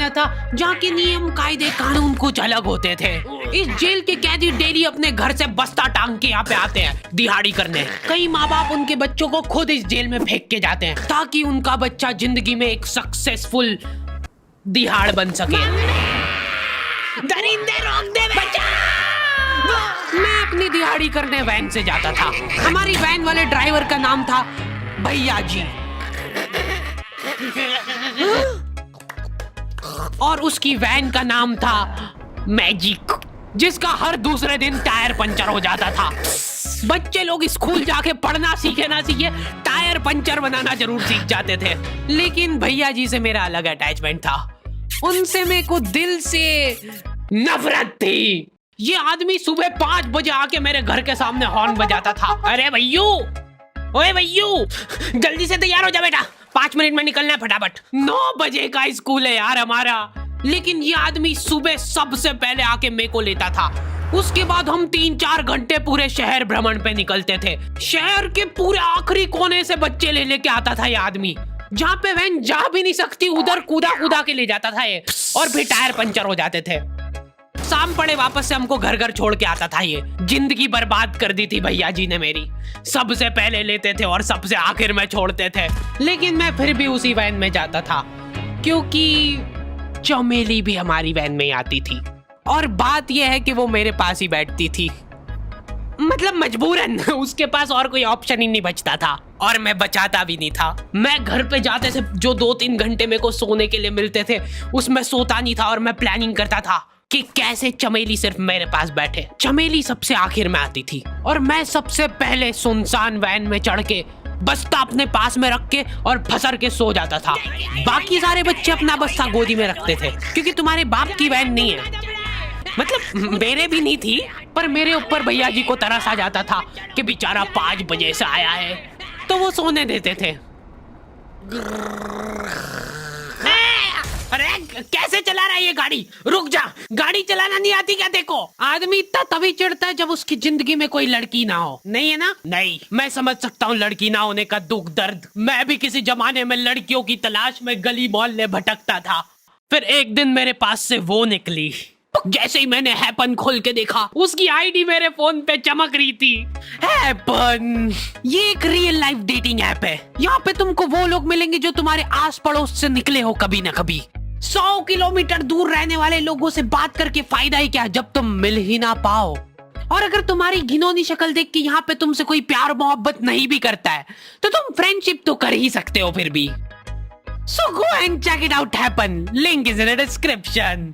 बना था जहाँ के नियम कायदे कानून कुछ अलग होते थे। इस जेल के कैदी डेली अपने घर से बस्ता टांग के यहाँ पे आते हैं दिहाड़ी करने। कई माँ बाप उनके बच्चों को खुद इस जेल में फेंक के जाते हैं ताकि उनका बच्चा जिंदगी में एक सक्सेसफुल दिहाड़ बन सके। दरिंदे रोक दे बच्चा। मैं अपनी दिहाड़ी करने वैन से जाता था। हमारी वैन वाले ड्राइवर का नाम था भैया जी और उसकी वैन का नाम था मैजिक, जिसका हर दूसरे दिन टायर पंचर हो जाता था। बच्चे लोग स्कूल जाके पढ़ना सीखे ना सीखे टायर पंचर बनाना जरूर सीख जाते थे। लेकिन भैया जी से मेरा अलग अटैचमेंट था। उनसे मेरे को दिल से नफरत थी। ये आदमी सुबह 5 बजे आके मेरे घर के सामने हॉर्न बजाता था। अरे भैयू, ओए भैयू, जल्दी से तैयार हो जा बेटा, 5 मिनट में निकलना है फटाफट। 9 बजे का स्कूल है यार हमारा। लेकिन ये आदमी सुबह सबसे पहले आके मेरे को लेता था। उसके बाद हम 3-4 घंटे पूरे शहर भ्रमण पे निकलते थे। शहर के पूरे आखिरी कोने से बच्चे ले लेके आता था ये आदमी। जहाँ पे वैन जा भी नहीं सकती उधर कूदा कूदा के ले जाता था ये, और फिर टायर पंचर हो जाते थे। शाम पड़े वापस से हमको घर घर छोड़ के आता था ये। जिंदगी बर्बाद कर दी थी भैया जी ने मेरी। सबसे पहले लेते थे और सबसे आखिर में छोड़ते थे। लेकिन मैं फिर भी उसी वैन में जाता था क्योंकि चमेली भी हमारी वैन में ही आती थी। और बात यह है कि वो मेरे पास ही बैठती थी, मतलब मजबूरन। उसके पास और कोई ऑप्शन ही नहीं बचता था और मैं बचाता भी नहीं था। मैं घर पे जाते से जो 2-3 घंटे मेरे को सोने के लिए मिलते थे उसमें सोता नहीं था और मैं प्लानिंग करता था कि कैसे चमेली सिर्फ मेरे पास बैठे। चमेली सबसे आखिर में आती थी और मैं सबसे पहले सुनसान वैन में चढ़ के बस्ता अपने पास में रख के और फसर के सो जाता था। बाकी सारे बच्चे अपना बस्ता गोदी में रखते थे क्योंकि तुम्हारे बाप की वैन नहीं है, मतलब मेरे भी नहीं थी। पर मेरे ऊपर भैया जी को तरस आ जाता था कि बेचारा 5 बजे से आया है, तो वो सोने देते थे। अरे कैसे चला रहा है ये गाड़ी? रुक जा, गाड़ी चलाना नहीं आती क्या? देखो, आदमी इतना तभी चिढ़ता है जब उसकी जिंदगी में कोई लड़की ना हो। नहीं है ना? नहीं, मैं समझ सकता हूँ लड़की ना होने का दुख दर्द। मैं भी किसी जमाने में लड़कियों की तलाश में गली मोहल्ले भटकता था। फिर एक दिन मेरे पास से वो निकली। जैसे ही मैंने हैपन खोल के देखा उसकी आईडी मेरे फोन पे चमक रही थी। हैपन ये एक रियल लाइफ डेटिंग ऐप है। यहाँ पे तुमको वो लोग मिलेंगे जो तुम्हारे आस पड़ोस से निकले हो कभी ना कभी। 100 किलोमीटर दूर रहने वाले लोगों से बात करके फायदा ही क्या जब तुम मिल ही ना पाओ। और अगर तुम्हारी घिनौनी शक्ल देख के यहाँ पे तुमसे कोई प्यार मोहब्बत नहीं भी करता है तो तुम फ्रेंडशिप तो कर ही सकते हो फिर भी। So go and check it out happen. Link is in the description.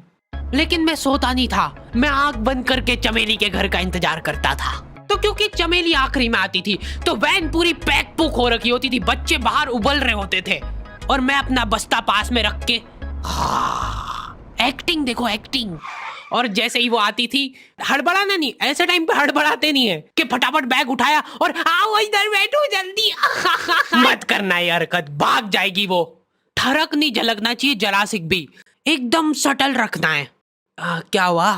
लेकिन मैं सोता नहीं था। मैं आंख बंद करके चमेली के घर का इंतजार करता था। तो क्योंकि चमेली आखिरी में आती थी तो वैन पूरी पैक पुक हो रखी होती थी। बच्चे बाहर उबल रहे होते थे और मैं अपना बस्ता पास में रख के एक्टिंग देखो एक्टिंग। और जैसे ही वो आती थी, हड़बड़ाना नहीं, ऐसे टाइम पे हड़बड़ाते नहीं है कि फटाफट बैग उठाया और आओ इधर बैठो जल्दी। मत करना ये हरकत, भाग जाएगी वो। ठरक नहीं झलकना चाहिए जरा सिक भी, एकदम सटल रखना है। क्या हुआ?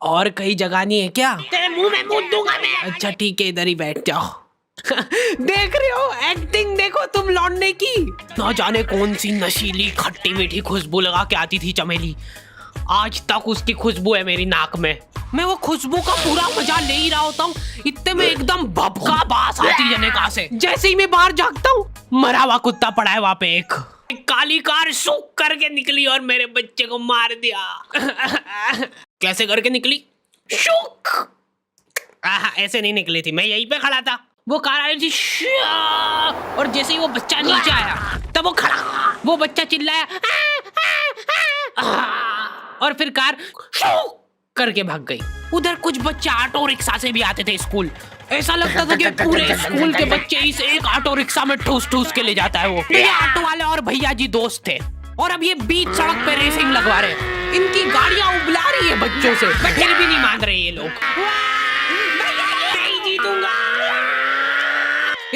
और कहीं जगह नहीं है क्या? तेरे मुंह में मूत दूंगा मैं। अच्छा ठीक है, इधर ही बैठ जाओ। देख रहे हो एक्टिंग देखो तुम लौंडे की। ना जाने कौन सी नशीली खट्टी मीठी खुशबू लगा के आती थी चमेली। आज तक उसकी खुशबू है मेरी नाक में। मैं वो खुशबू का पूरा मजा ले ही रहा होता हूँ, इतने में एकदम भभका बास आती है निकाह से। जैसे ही मैं बाहर झांकता हूँ, मरा हुआ कुत्ता पड़ा है वहाँ पे। एक काली कार सूख करके निकली और मेरे बच्चे को मार दिया। कैसे करके निकली? शूक। ऐसे नहीं निकली थी, मैं यहीं पे खड़ा था, वो कार आई थी और जैसे ही वो बच्चा नीचे आया तब वो खड़ा, वो बच्चा चिल्लाया और फिर कार शूक करके भाग गई। उधर कुछ बच्चे ऑटो रिक्शा से भी आते थे स्कूल। ऐसा लगता था कि पूरे स्कूल के बच्चे इस एक ऑटो रिक्शा में ठूस ठूस के ले जाता है वो। ये ऑटो वाले और भैया जी दोस्त थे और अब ये बीच सड़क पे रेसिंग लगवा रहे हैं। इनकी गाड़ियां उबला रही है बच्चों से, पर फिर भी नहीं मान रहे ये लोग। नहीं जीतूंगा।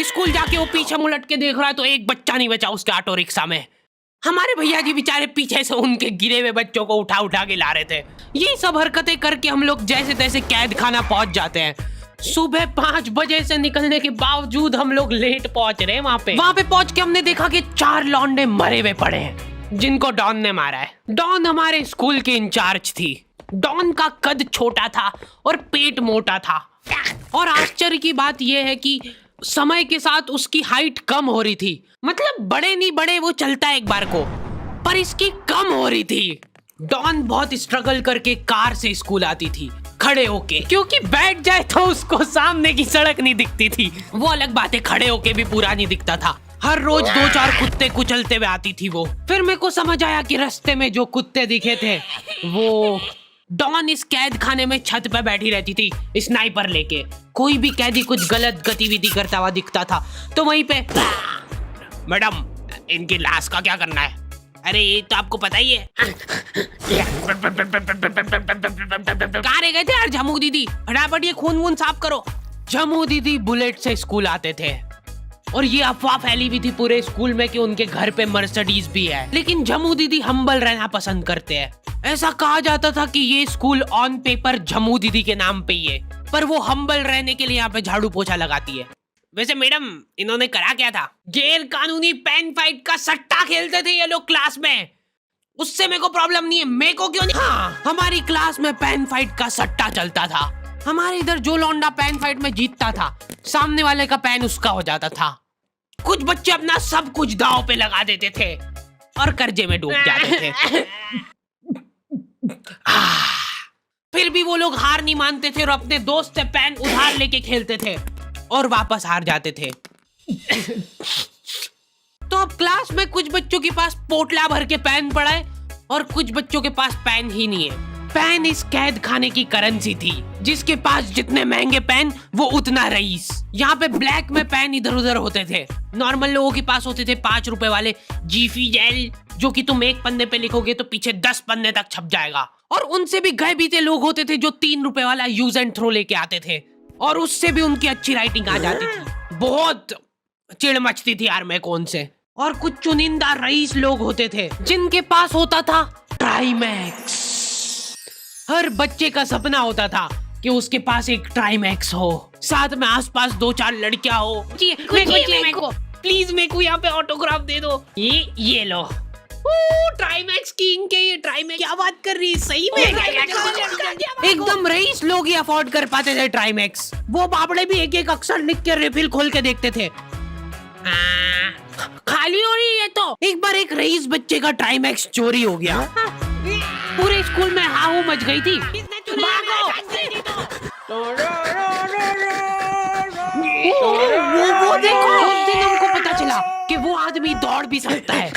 स्कूल जाके वो पीछे मुलट के देख रहा है तो एक बच्चा नहीं बचा उसके ऑटो रिक्शा में। हमारे भैया जी बेचारे पीछे से उनके गिरे हुए बच्चों को उठा उठा के ला रहे थे। ये सब हरकतें करके हम लोग जैसे तैसे कैद खाना पहुंच जाते हैं। सुबह 5 बजे से निकलने के बावजूद हम लोग लेट पहुंच रहे हैं। वहाँ पे पहुंच के हमने देखा कि 4 लौंडे मरे हुए पड़े हैं। जिनको डॉन ने मारा है। डॉन हमारे स्कूल की इंचार्ज थी। डॉन का कद छोटा था और पेट मोटा था, और आश्चर्य की बात यह है कि समय के साथ उसकी हाइट कम हो रही थी। मतलब बड़े नहीं बड़े वो चलता एक बार को, पर इसकी कम हो रही थी। डॉन बहुत स्ट्रगल करके कार से स्कूल आती थी खड़े होके, क्योंकि बैठ जाए तो उसको सामने की सड़क नहीं दिखती थी। वो अलग बात है, खड़े होके भी पूरा नहीं दिखता था। हर रोज 2-4 कुत्ते कुचलते हुए आती थी वो। फिर मेरे को समझ आया कि रास्ते में जो कुत्ते दिखे थे वो डॉन इस कैद खाने में छत पे बैठी रहती थी स्नाइपर लेके। कोई भी कैदी कुछ गलत गतिविधि करता हुआ दिखता था तो वहीं पे, मैडम इनकी लाश का क्या करना है? अरे ये तो आपको पता ही है। कहाँ रह गए थे यार झमू दीदी, फटाफट ये खून वून साफ करो। झमू दीदी बुलेट से स्कूल आते थे और ये अफवाह फैली हुई थी पूरे स्कूल में कि उनके घर पे मर्सिडीज भी है, लेकिन झमू दीदी हम्बल रहना पसंद करते हैं। ऐसा कहा जाता था कि ये स्कूल ऑन पेपर झमू दीदी के नाम पे ही है, पर वो हम्बल रहने के लिए यहाँ पे झाड़ू पोछा लगाती है। वैसे मैडम इन्होंने करा क्या था? गैर कानूनी पेन फाइट का सट्टा खेलते थे ये लोग क्लास में। उससे मेरे को प्रॉब्लम नहीं है, मेरे को क्यों नहीं? हाँ, हमारी क्लास में पेन फाइट का सट्टा चलता था। हमारे इधर जो लौंडा पेन फाइट में जीतता था, सामने वाले का पेन उसका हो जाता था। कुछ बच्चे अपना सब कुछ दांव पे लगा देते थे और कर्जे में डूब जाते थे। फिर भी वो लोग हार नहीं मानते थे और अपने दोस्त से पेन उधार लेके खेलते थे और वापस हार जाते थे। तो अब क्लास में कुछ बच्चों के पास पोटला भर के पेन पड़ा है और कुछ बच्चों के पास पेन ही नहीं है। पेन इस कैद खाने की करेंसी थी, जिसके पास जितने महंगे पेन वो उतना रईस। यहाँ पे ब्लैक में पेन इधर उधर होते थे। नॉर्मल लोगों के पास होते थे 5 रुपए वाले जीफी जेल, जो कि तुम एक पन्ने पे लिखोगे तो पीछे 10 पन्ने तक छप जाएगा। और उनसे भी गए बीते लोग होते थे जो 3 रुपए वाला यूज एंड थ्रो लेके आते थे और उससे भी उनकी अच्छी राइटिंग आ जाती थी। बहुत चिढ़ मचती थी यार मैं कौन से। और कुछ चुनिंदा रईस लोग होते थे जिनके पास होता था ट्राइमैक्स। हर बच्चे का सपना होता था कि उसके पास एक ट्राइमैक्स हो, साथ में आसपास 2-4 लड़कियां हो। मेरे को प्लीज मेरे को यहाँ पे ऑटोग्राफ दे दो। ये लो ट्राइमैक्स किंग के, ये ट्राइमैक्स क्या बात कर रही है? सही में एकदम रईस लोग ही अफोर्ड कर पाते थे ट्राइमैक्स। वो बाबड़े भी एक एक अक्षर लिख के रिफिल खोल के देखते थे। खाली हो रही है तो एक बार एक रईस बच्चे का ट्राइमैक्स चोरी हो गया। पूरे स्कूल में हाहू मच गई थी। वो देखो, उस दिन हमको पता चला कि वो आदमी दौड़ भी सकता है।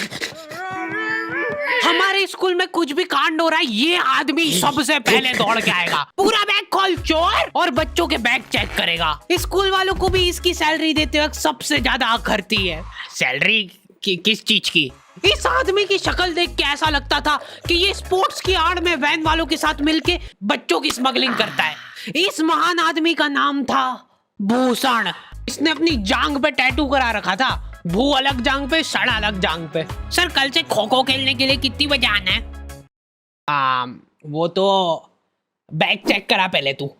हमारे स्कूल में कुछ भी कांड हो रहा है, ये आदमी सबसे पहले दौड़ के आएगा, पूरा बैग खोल चोर, और बच्चों के बैग चेक करेगा। स्कूल वालों को भी इसकी सैलरी देते वक्त सबसे ज्यादा आखरती है। सैलरी किस चीज की? इस आदमी की शक्ल देख के ऐसा लगता था कि ये स्पोर्ट्स की आड़ में वैन वालों के साथ मिलके बच्चों की स्मगलिंग करता है। इस महान आदमी का नाम था भूषण। इसने अपनी जांग पे टैटू करा रखा था, भू अलग जांग पे, सड़ अलग जांग पे। सर कल से खो खो खेलने के लिए कितनी बजे आना है? वो तो बैग चेक करा पहले तू।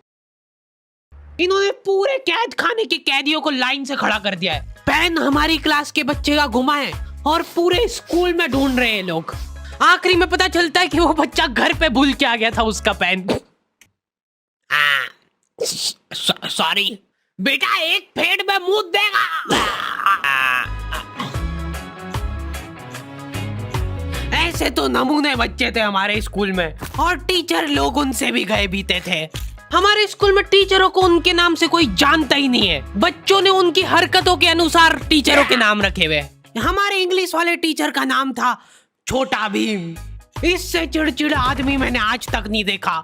इन्होंने पूरे कैद खाने के कैदियों को लाइन से खड़ा कर दिया है। पेन हमारी क्लास के बच्चे का गुमा है और पूरे स्कूल में ढूंढ रहे हैं लोग। आखिरी में पता चलता है कि वो बच्चा घर पे भूल के आ गया था उसका पेन। सॉरी बेटा, एक फेड में मुंह देगा। ऐसे तो नमूने बच्चे थे हमारे स्कूल में, और टीचर लोग उनसे भी गए बीते थे। हमारे स्कूल में टीचरों को उनके नाम से कोई जानता ही नहीं है। बच्चों ने उनकी हरकतों के अनुसार टीचरों के नाम रखे हुए। हमारे इंग्लिश वाले टीचर का नाम था छोटा भीम। इससे चिड़चिड़ा आदमी मैंने आज तक नहीं देखा।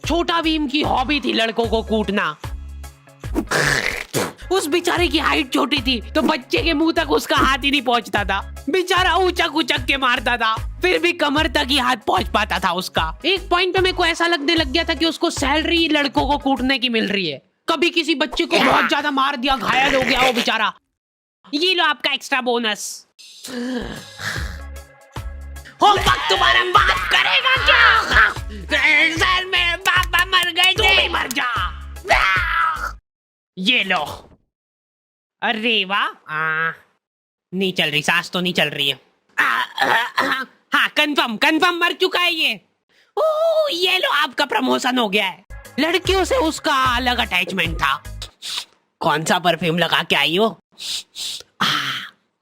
छोटा भीम की हॉबी थी लड़कों को कूटना। उस बेचारे की हाइट छोटी थी तो बच्चे के मुंह तक उसका हाथ ही नहीं पहुंचता था। बेचारा उचक उचक के मारता था, फिर भी कमर तक ही हाथ पहुंच पाता था उसका। एक पॉइंट पे मेरे को ऐसा लगने लग गया था कि उसको सैलरी लड़कों को कूटने की मिल रही है। कभी किसी बच्चे को बहुत ज्यादा मार दिया, घायल हो गया वो बेचारा, ये लो आपका एक्स्ट्रा बोनस। होमवर्क तुम्हारा बाप करेगा क्या? सर मेरे पापा मर गए थे। तू भी मर जा। ये लो। अरे वाह, नहीं चल रही, सांस तो नहीं चल रही है। हाँ कंफर्म मर चुका है ये। ओह ये लो आपका प्रमोशन हो गया है। लड़कियों से उसका अलग अटैचमेंट था। कौन सा परफ्यूम लगा के आई हो?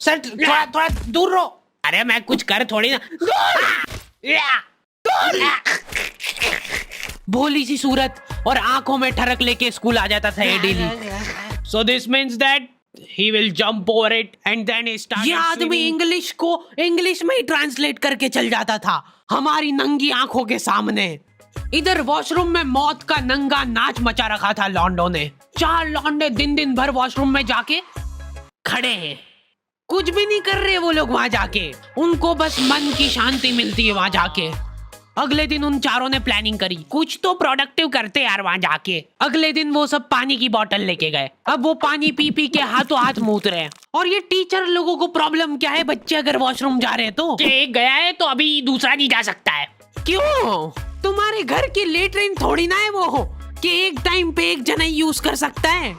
सर थोड़ा दूर रहो। अरे मैं कुछ कर थोड़ी ना। भोली सी सूरत और आंखों में ठरक लेके स्कूल आ जाता था ये daily. So this means that he will jump over it and then he started. ये आदमी इंग्लिश को इंग्लिश में ही ट्रांसलेट करके चल जाता था हमारी नंगी आंखों के सामने। इधर वॉशरूम में मौत का नंगा नाच मचा रखा था लॉन्डो ने। 4 लॉन्डे दिन भर वॉशरूम में जाके खड़े हैं, कुछ भी नहीं कर रहे वो लोग वहां जाके। उनको बस मन की शांति मिलती है वहां जाके। अगले दिन उन चारों ने प्लानिंग करी, कुछ तो प्रोडक्टिव करते यार वहां जाके। अगले दिन वो सब पानी की बोतल लेके गए। अब वो पानी पी पी के हाथों हाथ मूत रहे हैं। और ये टीचर लोगों को प्रॉब्लम क्या है, बच्चे अगर वॉशरूम जा रहे हैं तो एक गया है तो अभी दूसरा नहीं जा सकता है। क्यों? तुम्हारे घर की लेटरिन थोड़ी ना है वो कि एक टाइम पे एक जना यूज कर सकता है।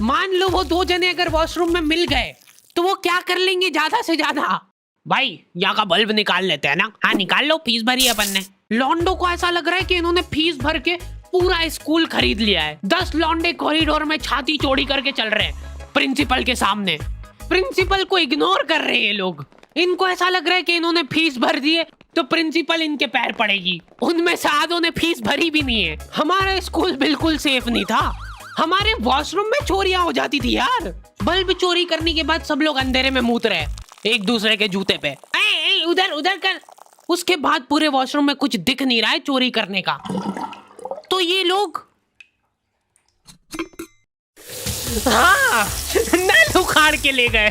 मान लो वो 2 जने अगर वॉशरूम में मिल गए तो वो क्या कर लेंगे ज्यादा से ज्यादा? भाई यहाँ का बल्ब निकाल लेते हैं ना। हाँ निकाल लो, फीस भरी है अपन ने। लॉन्डो को ऐसा लग रहा है कि इन्होंने फीस भर के पूरा स्कूल खरीद लिया है। 10 लॉन्डे कॉरिडोर में छाती चौड़ी करके चल रहे हैं प्रिंसिपल के सामने। प्रिंसिपल को इग्नोर कर रहे हैं ये लोग। इनको ऐसा लग रहा है कि इन्होंने फीस भर दी है तो प्रिंसिपल इनके पैर पड़ेगी। उनमें से आधों ने फीस भरी भी नहीं है। हमारा स्कूल बिल्कुल सेफ नहीं था। हमारे वॉशरूम में चोरियां हो जाती थी यार। बल्ब चोरी करने के बाद सब लोग अंधेरे में मूत रहे एक दूसरे के जूते पे। उधर कर। उसके बाद पूरे वॉशरूम में कुछ दिख नहीं रहा है चोरी करने का। तो ये लोग हाँ नल उखाड़ के ले गए।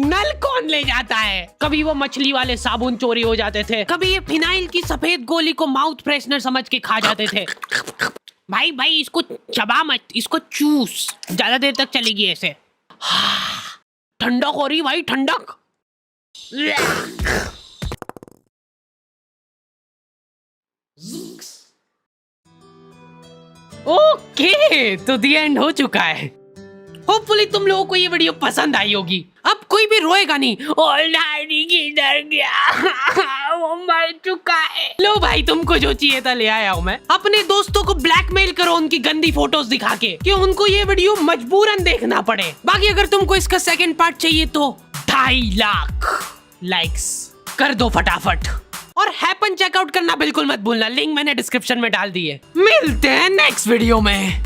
नल कौन ले जाता है? कभी वो मछली वाले साबुन चोरी हो जाते थे, कभी ये फिनाइल की सफेद गोली को माउथ फ्रेशनर समझ के खा जाते थे। भाई इसको चबा मत, इसको चूस, ज्यादा देर तक चलेगी ऐसे। ठंडक हो रही भाई, ठंडक। ओके तो दी एंड हो चुका है। होपफुली तुम लोगों को ये वीडियो पसंद आई होगी। अब कोई भी रोएगा नहीं। किधर गया? वो मर चुका है। लो भाई तुमको जो चाहिए था ले आया हूँ मैं। अपने दोस्तों को ब्लैकमेल करो उनकी गंदी फोटोज दिखा के कि उनको ये वीडियो मजबूरन देखना पड़े। बाकी अगर तुमको इसका सेकंड पार्ट चाहिए तो 2.5 लाख लाइक्स कर दो फटाफट। और हैपन चेकआउट करना बिल्कुल मत भूलना, लिंक मैंने डिस्क्रिप्शन में डाल दी है। मिलते हैं नेक्स्ट वीडियो में।